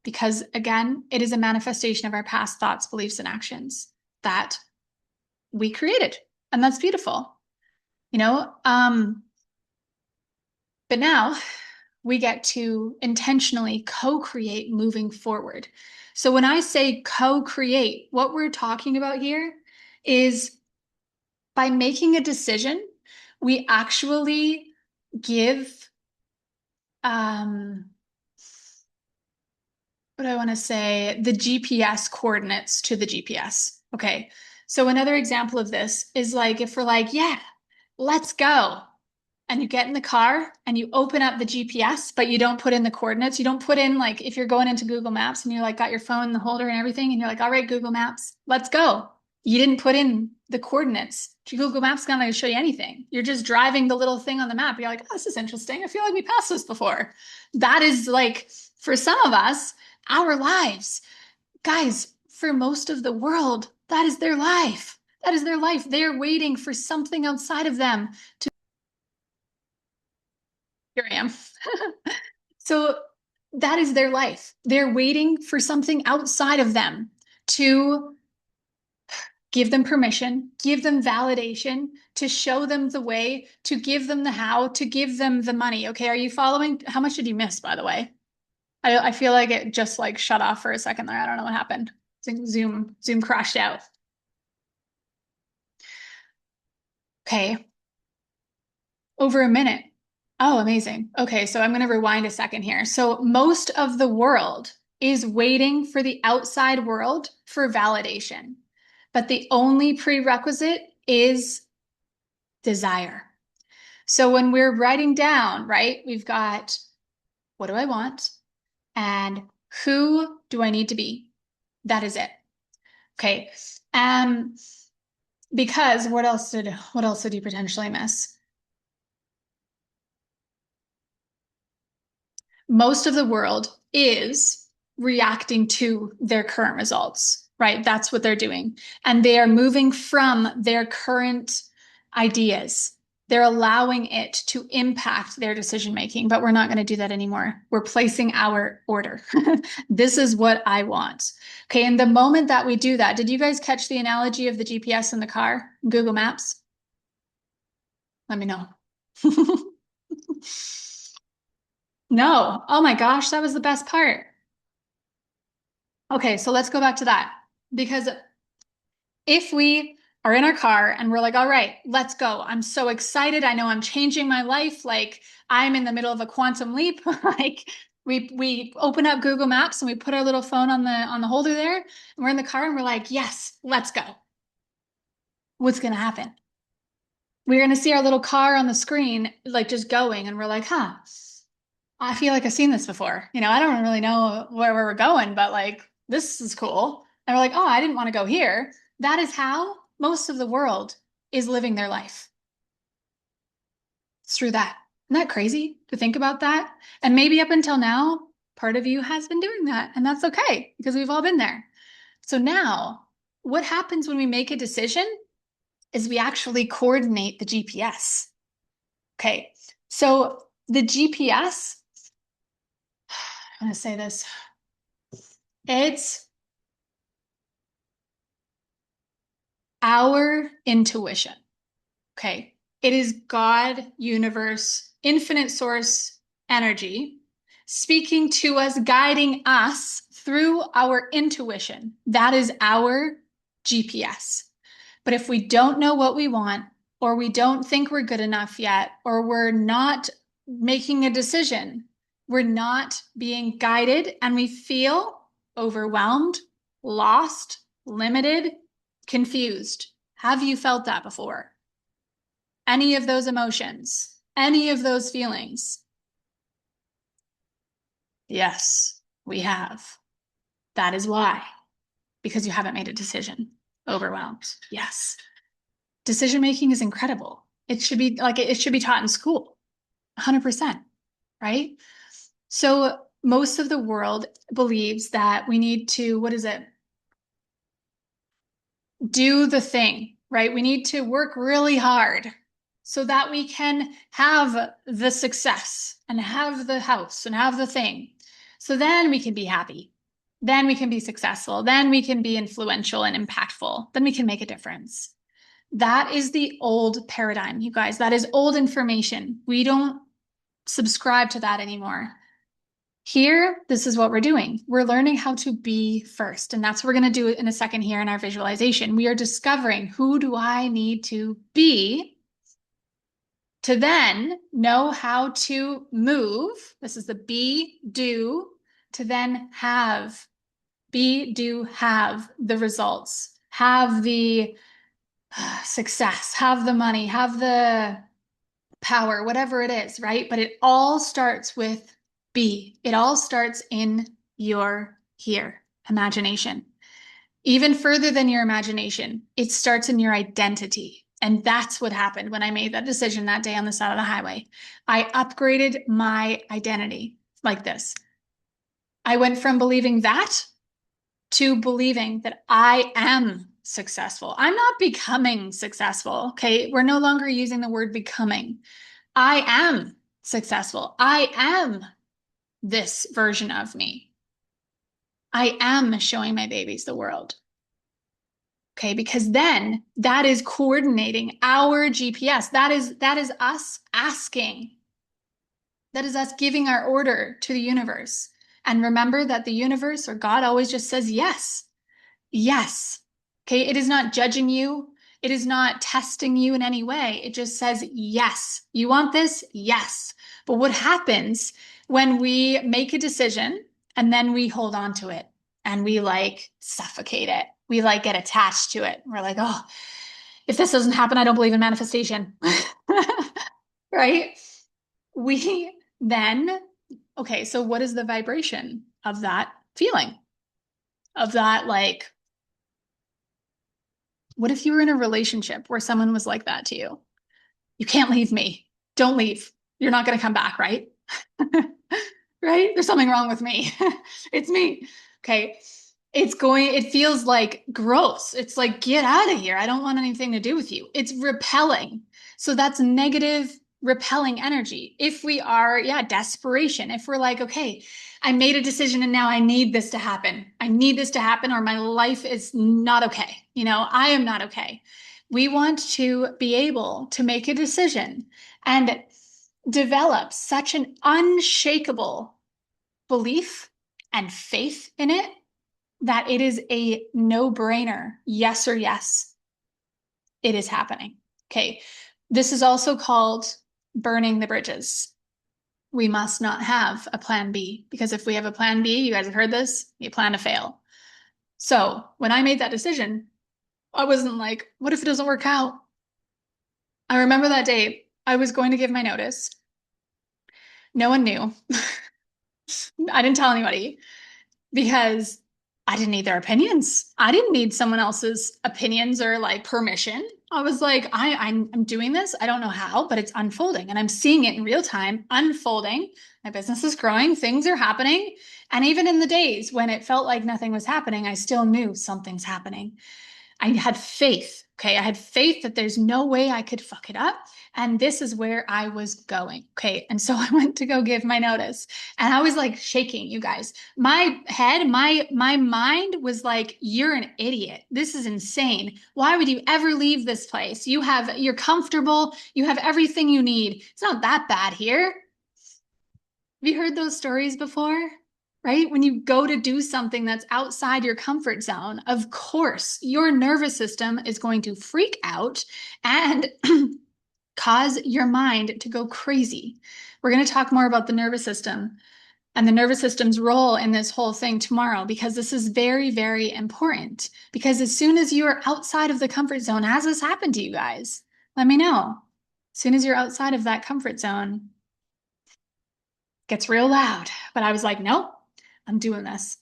because, again, it is a manifestation of our past thoughts, beliefs, and actions that we created. And that's beautiful, you know? But now we get to intentionally co-create moving forward. So when I say co-create, what we're talking about here is by making a decision, we actually give, what do I want to say, the GPS coordinates to the GPS. Okay. So another example of this is like if we're like, yeah, let's go. And you get in the car and you open up the GPS, but you don't put in the coordinates. You don't put in like if you're going into Google Maps and you're like got your phone in the holder and everything, and you're like, all right, Google Maps, let's go. You didn't put in the coordinates. Google Maps is not going to show you anything. You're just driving the little thing on the map. You're like, oh, this is interesting. I feel like we passed this before. That is like, for some of us, our lives. Guys, for most of the world, that is their life. That is their life. They're waiting for something outside of them to. Here I am. So that is their life. They're waiting for something outside of them to give them permission, give them validation, to show them the way, to give them the how, to give them the money. Okay, are you following? How much did you miss, by the way? I feel like it just like shut off for a second there. I don't know what happened. I think Zoom crashed out. Okay, over a minute. Oh, amazing. Okay, so I'm going to rewind a second here. So most of the world is waiting for the outside world for validation. But the only prerequisite is desire. So when we're writing down, right, we've got what do I want and who do I need to be? That is it. Okay. Because what else did you potentially miss? Most of the world is reacting to their current results, right? That's what they're doing. And they are moving from their current ideas. They're allowing it to impact their decision making, but we're not going to do that anymore. We're placing our order. This is what I want. Okay. And the moment that we do that, did you guys catch the analogy of the GPS in the car, Google Maps? Let me know. No. Oh my gosh, that was the best part. Okay, so let's go back to that. Because if we are in our car and we're like, all right, let's go. I'm so excited. I know I'm changing my life. Like I'm in the middle of a quantum leap. Like we open up Google Maps and we put our little phone on the holder there and we're in the car and we're like, yes, let's go. What's gonna happen? We're gonna see our little car on the screen, like just going, and we're like, huh, I feel like I've seen this before. I don't really know where we're going, but like, this is cool. And we're like, oh, I didn't want to go here. That is how most of the world is living their life. It's through that. Isn't that crazy to think about that? And maybe up until now, part of you has been doing that. And that's okay because we've all been there. So now, what happens when we make a decision is we actually coordinate the GPS. Okay. So the GPS, I'm going to say this. It's our intuition. Okay. It is God, universe, infinite source energy speaking to us, guiding us through our intuition. That is our GPS. But if we don't know what we want, or we don't think we're good enough yet, or we're not making a decision, we're not being guided, and we feel overwhelmed, lost, limited, confused. Have you felt that before? Any of those emotions, any of those feelings? Yes, we have. That is why, because you haven't made a decision. Overwhelmed. Yes. Decision making is incredible. It should be like it should be taught in school. 100%, right? So most of the world believes that we need to, what is it? Do the thing, right? We need to work really hard so that we can have the success and have the house and have the thing. So then we can be happy. Then we can be successful. Then we can be influential and impactful. Then we can make a difference. That is the old paradigm, you guys. That is old information. We don't subscribe to that anymore. Here, this is what we're doing. We're learning how to be first. And that's what we're going to do in a second here in our visualization. We are discovering who do I need to be to then know how to move. This is the be, do, to then have, be, do, have the results, have the success, have the money, have the power, whatever it is, right? But it all starts with be. It all starts in your here, imagination. Even further than your imagination, it starts in your identity. And that's what happened when I made that decision that day on the side of the highway. I upgraded my identity like this. I went from believing that to believing that I am successful. I'm not becoming successful. Okay. We're no longer using the word becoming. I am successful. I am this version of me. I am showing my babies the world. Okay, because then that is coordinating our GPS. That is us asking. That is us giving our order to the universe. And remember that the universe or God always just says yes. Yes. Okay, it is not judging you. It is not testing you in any way. It just says yes. You want this? Yes. But what happens when we make a decision And then we hold on to it and we like suffocate it. We like get attached to it. We're like, oh, if this doesn't happen, I don't believe in manifestation. Right? We then, okay, so what is the vibration of that feeling? Of that, like, what if you were in a relationship where someone was like that to you? You can't leave me. Don't leave. You're not going to come back, right? Right? There's something wrong with me. It's me. Okay. It feels like gross. It's like, get out of here. I don't want anything to do with you. It's repelling. So that's negative, repelling energy. If we are, yeah, desperation, if we're like, okay, I made a decision and now I need this to happen. I need this to happen or my life is not okay. I am not okay. We want to be able to make a decision and develop such an unshakable belief and faith in it that it is a no-brainer. Yes or yes, it is happening. Okay. This is also called burning the bridges. We must not have a plan B because if we have a plan B, you guys have heard this, you plan to fail. So when I made that decision, I wasn't like, what if it doesn't work out? I remember that day I was going to give my notice. No one knew. I didn't tell anybody because I didn't need their opinions. I didn't need someone else's opinions or like permission. I was like, I'm doing this. I don't know how, but it's unfolding and I'm seeing it in real time unfolding. My business is growing, things are happening. And even in the days when it felt like nothing was happening, I still knew something's happening. I had faith. Okay. I had faith that there's no way I could fuck it up. And this is where I was going. Okay. And so I went to go give my notice and I was like shaking, you guys. My head, my mind was like, you're an idiot. This is insane. Why would you ever leave this place? You're comfortable. You have everything you need. It's not that bad here. Have you heard those stories before? Right? When you go to do something that's outside your comfort zone, of course, your nervous system is going to freak out and cause your mind to go crazy. We're going to talk more about the nervous system and the nervous system's role in this whole thing tomorrow because this is very, very important. Because as soon as you are outside of the comfort zone, has this happened to you guys? Let me know. As soon as you're outside of that comfort zone, gets real loud. But I was like, nope, I'm doing this.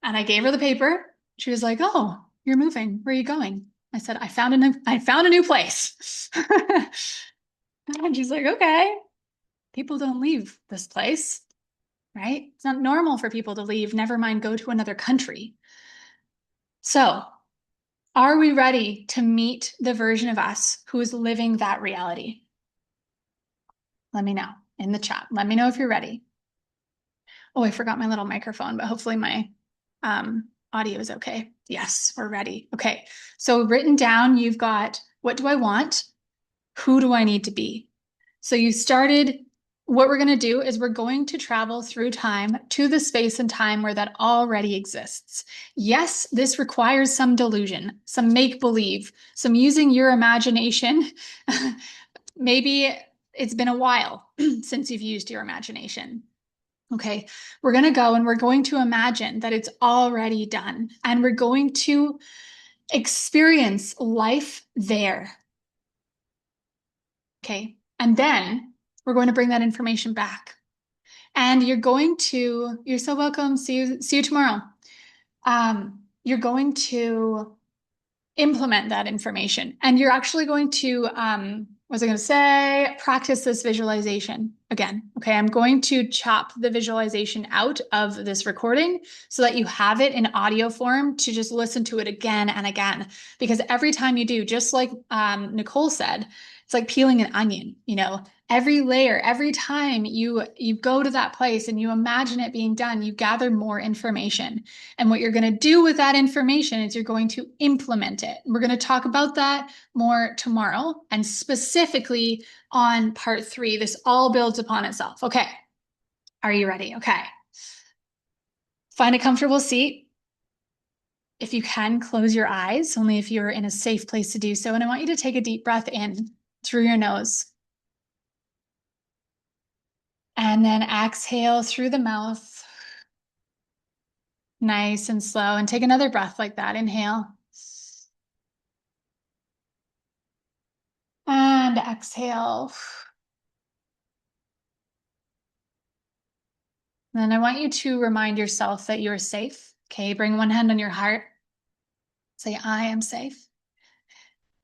And I gave her the paper. She was like, oh, you're moving. Where are you going? I said, I found a new place. And she's like, okay. People don't leave this place, right? It's not normal for people to leave, never mind go to another country. So, are we ready to meet the version of us who is living that reality? Let me know in the chat. Let me know if you're ready. Oh, I forgot my little microphone, but hopefully my audio is okay. Yes, we're ready. Okay. So written down, you've got, what do I want? Who do I need to be? So you started, what we're going to do is we're going to travel through time to the space and time where that already exists. Yes, this requires some delusion, some make-believe, some using your imagination. Maybe it's been a while since you've used your imagination. Okay, we're going to go and we're going to imagine that it's already done and we're going to experience life there. Okay, and then we're going to bring that information back. And you're so welcome. See you tomorrow. You're going to implement that information. And you're actually going to, what was I going to say? Practice this visualization again. Okay, I'm going to chop the visualization out of this recording so that you have it in audio form to just listen to it again and again. Because every time you do, just like Nicole said, it's like peeling an onion, every layer, every time you go to that place and you imagine it being done, you gather more information. And what you're going to do with that information is you're going to implement it. We're going to talk about that more tomorrow and specifically on part 3. This all builds upon itself. Okay. Are you ready? Okay. Find a comfortable seat. If you can, close your eyes, only if you're in a safe place to do so. And I want you to take a deep breath in through your nose. And then exhale through the mouth. Nice and slow. And take another breath like that. Inhale. And exhale. Then I want you to remind yourself that you're safe. Okay, bring one hand on your heart. Say, I am safe.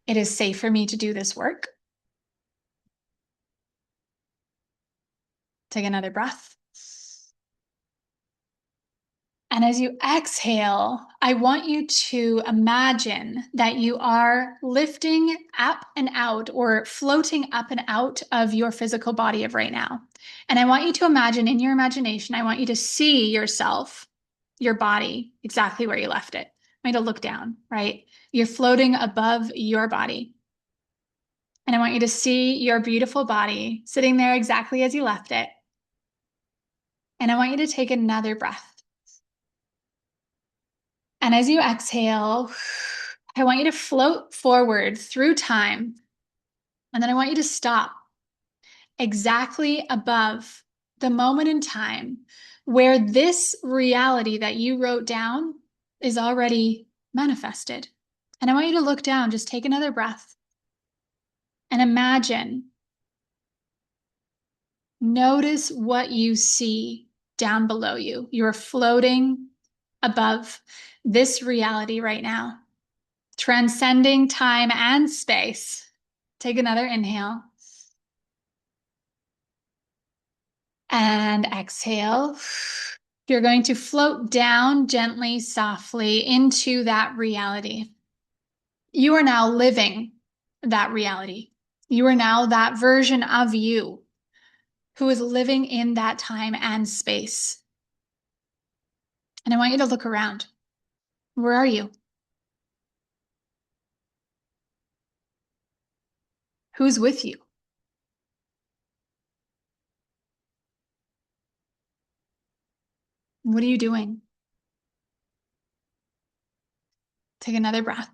It is safe for me to do this work. Take another breath. And as you exhale, I want you to imagine that you are lifting up and out or floating up and out of your physical body of right now. And I want you to imagine in your imagination, I want you to see yourself, your body, exactly where you left it. I want you to look down, right? You're floating above your body. And I want you to see your beautiful body sitting there exactly as you left it. And I want you to take another breath. And as you exhale, I want you to float forward through time. And then I want you to stop exactly above the moment in time where this reality that you wrote down is already manifested. And I want you to look down, just take another breath and imagine. Notice what you see down below you. You're floating above this reality right now, transcending time and space. Take another inhale and exhale. You're going to float down gently, softly into that reality. You are now living that reality. You are now that version of you who is living in that time and space. And I want you to look around. Where are you? Who's with you? What are you doing? Take another breath.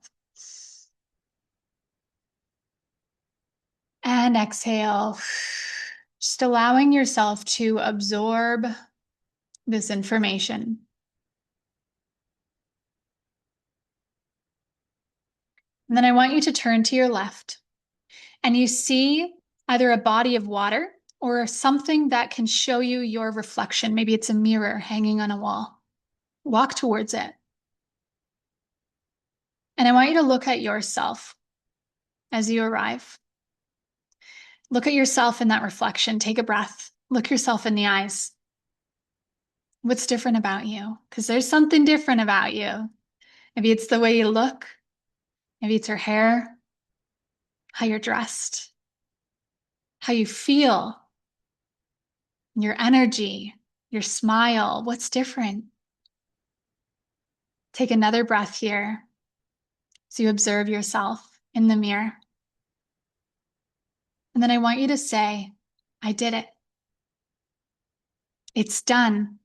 And exhale. Just allowing yourself to absorb this information. And then I want you to turn to your left and you see either a body of water or something that can show you your reflection. Maybe it's a mirror hanging on a wall. Walk towards it. And I want you to look at yourself as you arrive. Look at yourself in that reflection. Take a breath. Look yourself in the eyes. What's different about you? Because there's something different about you. Maybe it's the way you look. Maybe it's your hair, how you're dressed, how you feel, your energy, your smile. What's different? Take another breath here as you observe yourself in the mirror. And then I want you to say, I did it. It's done.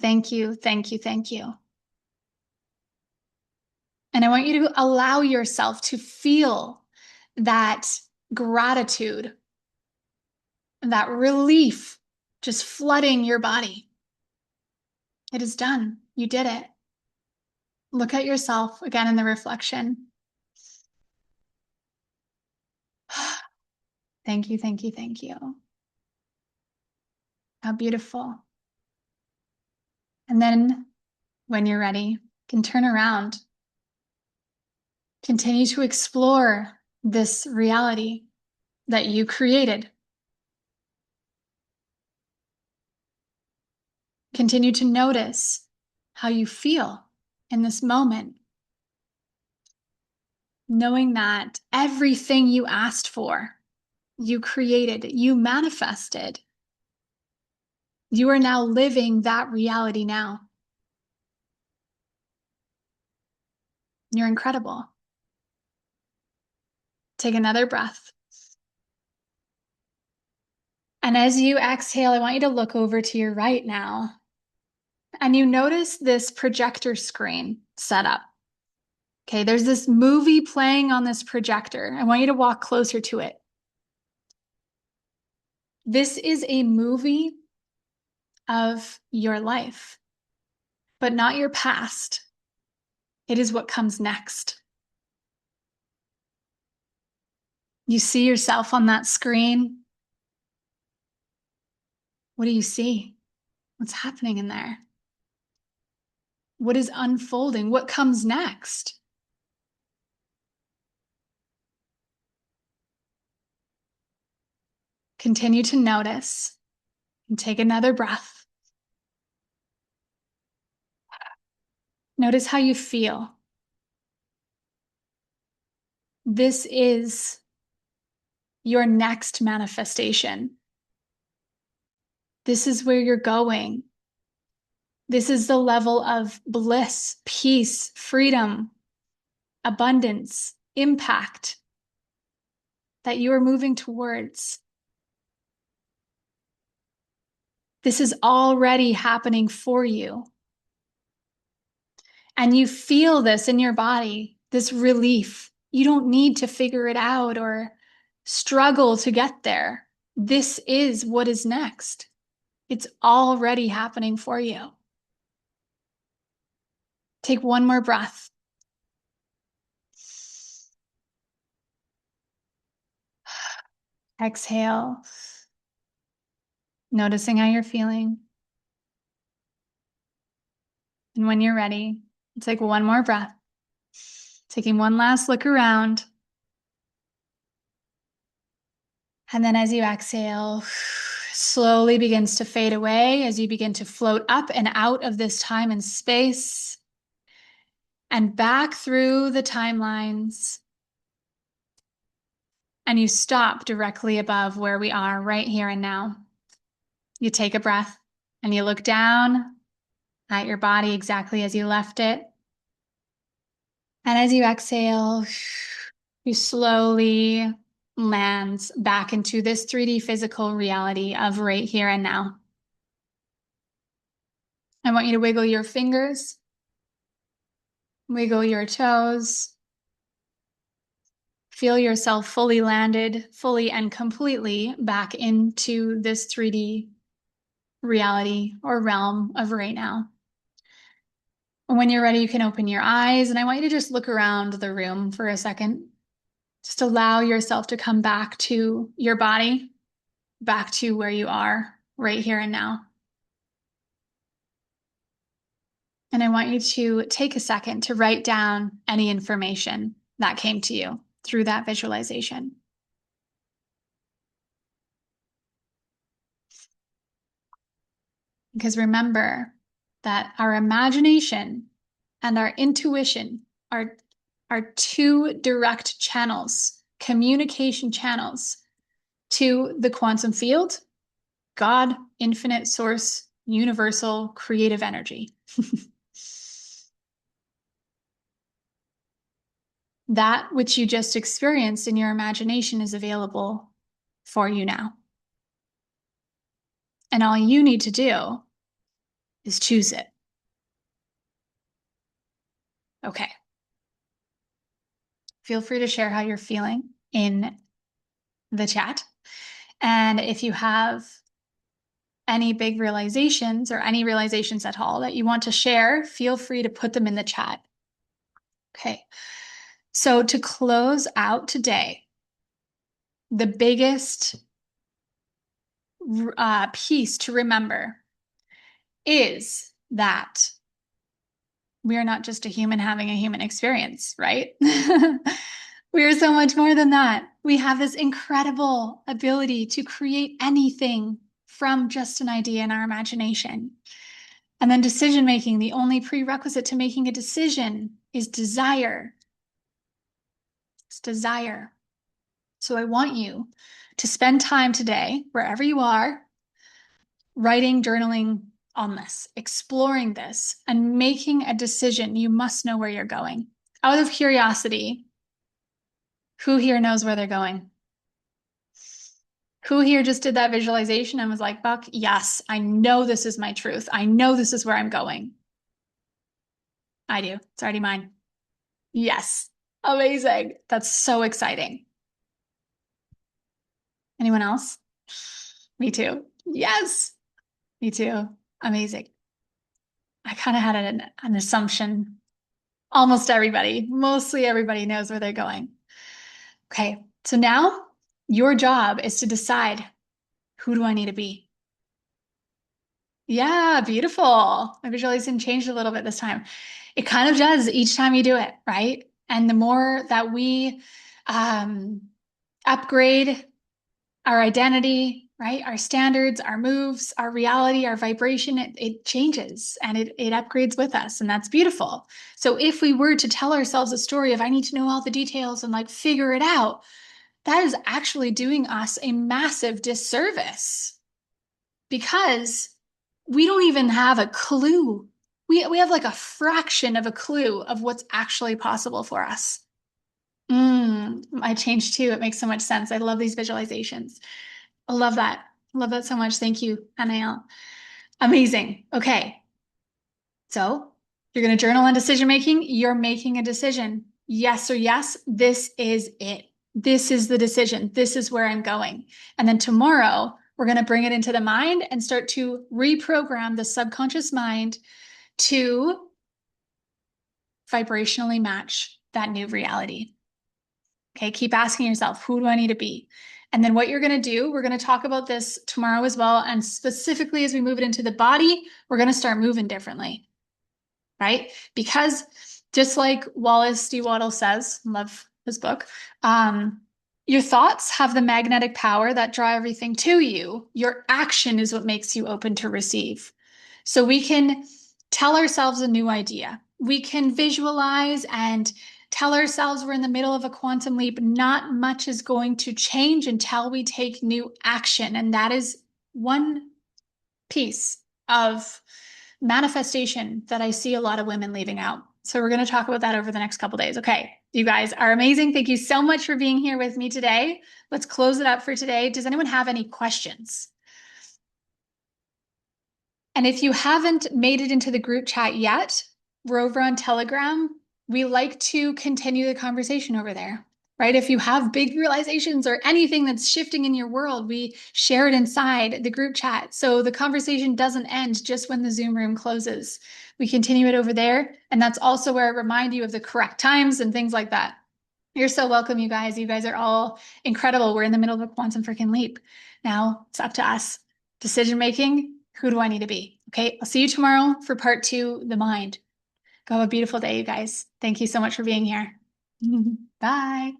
Thank you, thank you, thank you. And I want you to allow yourself to feel that gratitude, that relief just flooding your body. It is done. You did it. Look at yourself again in the reflection. Thank you, thank you, thank you. How beautiful. And then when you're ready, you can turn around. Continue to explore this reality that you created. Continue to notice how you feel in this moment, knowing that everything you asked for, you created, you manifested. You are now living that reality now. You're incredible. Take another breath. And as you exhale, I want you to look over to your right now. And you notice this projector screen set up. Okay, there's this movie playing on this projector. I want you to walk closer to it. This is a movie of your life. but not your past. It is what comes next. You see yourself on that screen. What do you see? What's happening in there? What is unfolding? What comes next? Continue to notice and take another breath. Notice how you feel. This is your next manifestation. This is where you're going. This is the level of bliss, peace, freedom, abundance, impact that you are moving towards. This is already happening for you. And you feel this in your body, this relief. You don't need to figure it out or struggle to get there. This is what is next. It's already happening for you. Take one more breath. Exhale, noticing how you're feeling. And when you're ready, take one more breath, taking one last look around. And then as you exhale, slowly begins to fade away as you begin to float up and out of this time and space and back through the timelines. And you stop directly above where we are right here and now. You take a breath and you look down at your body exactly as you left it. And as you exhale, you slowly land back into this 3D physical reality of right here and now. I want you to wiggle your fingers, wiggle your toes. Feel yourself fully landed, fully and completely back into this 3D reality or realm of right now. When you're ready, you can open your eyes, and I want you to just look around the room for a second. Just allow yourself to come back to your body, back to where you are right here and now. And I want you to take a second to write down any information that came to you through that visualization. Because remember that our imagination and our intuition are two direct channels, communication channels to the quantum field, God, infinite source, universal, creative energy. That which you just experienced in your imagination is available for you now. And all you need to do is choose it. Okay. Feel free to share how you're feeling in the chat. And if you have any big realizations or any realizations at all that you want to share, feel free to put them in the chat. Okay. So to close out today, the biggest piece to remember is that we are not just a human having a human experience, right? We are so much more than that. We have this incredible ability to create anything from just an idea in our imagination. And then decision making, the only prerequisite to making a decision is desire. It's desire. So I want you to spend time today, wherever you are, writing, journaling on this, exploring this, and making a decision. You must know where you're going. Out of curiosity, who here knows where they're going? Who here just did that visualization and was like, Buck, yes, I know this is my truth. I know this is where I'm going. I do. It's already mine. Yes. Amazing. That's so exciting. Anyone else? Me too. Yes. Me too. Amazing. I kind of had an assumption. Almost everybody, mostly everybody knows where they're going. Okay, so now your job is to decide, who do I need to be? Yeah, beautiful. My visualization changed a little bit this time. It kind of does each time you do it, right? And the more that we um, upgrade our identity, right? Our standards, our moves, our reality, our vibration, it changes and it upgrades with us. And that's beautiful. So if we were to tell ourselves a story of, I need to know all the details and like figure it out, that is actually doing us a massive disservice because we don't even have a clue. We have like a fraction of a clue of what's actually possible for us. I changed too. It makes so much sense. I love these visualizations. I love that. Love that so much. Thank you, Anael. Amazing. Okay. So you're going to journal on decision making. You're making a decision. Yes or yes. This is it. This is the decision. This is where I'm going. And then tomorrow, we're going to bring it into the mind and start to reprogram the subconscious mind to vibrationally match that new reality. Okay, keep asking yourself, who do I need to be? And then what you're going to do, we're going to talk about this tomorrow as well. And specifically, as we move it into the body, we're going to start moving differently, right? Because just like Wallace D. Waddell says, love his book, your thoughts have the magnetic power that draw everything to you. Your action is what makes you open to receive. So we can tell ourselves a new idea. We can visualize and tell ourselves we're in the middle of a quantum leap. Not much is going to change until we take new action. And that is one piece of manifestation that I see a lot of women leaving out. So we're going to talk about that over the next couple days. Okay. You guys are amazing. Thank you so much for being here with me today. Let's close it up for today. Does anyone have any questions? And if you haven't made it into the group chat yet, we're over on Telegram. We like to continue the conversation over there, right? If you have big realizations or anything that's shifting in your world, we share it inside the group chat. So the conversation doesn't end just when the Zoom room closes. We continue it over there. And that's also where I remind you of the correct times and things like that. You're so welcome, you guys. You guys are all incredible. We're in the middle of a quantum freaking leap. Now it's up to us. Decision making. Who do I need to be? Okay. I'll see you tomorrow for part 2, the mind. Go have a beautiful day, you guys. Thank you so much for being here. Bye.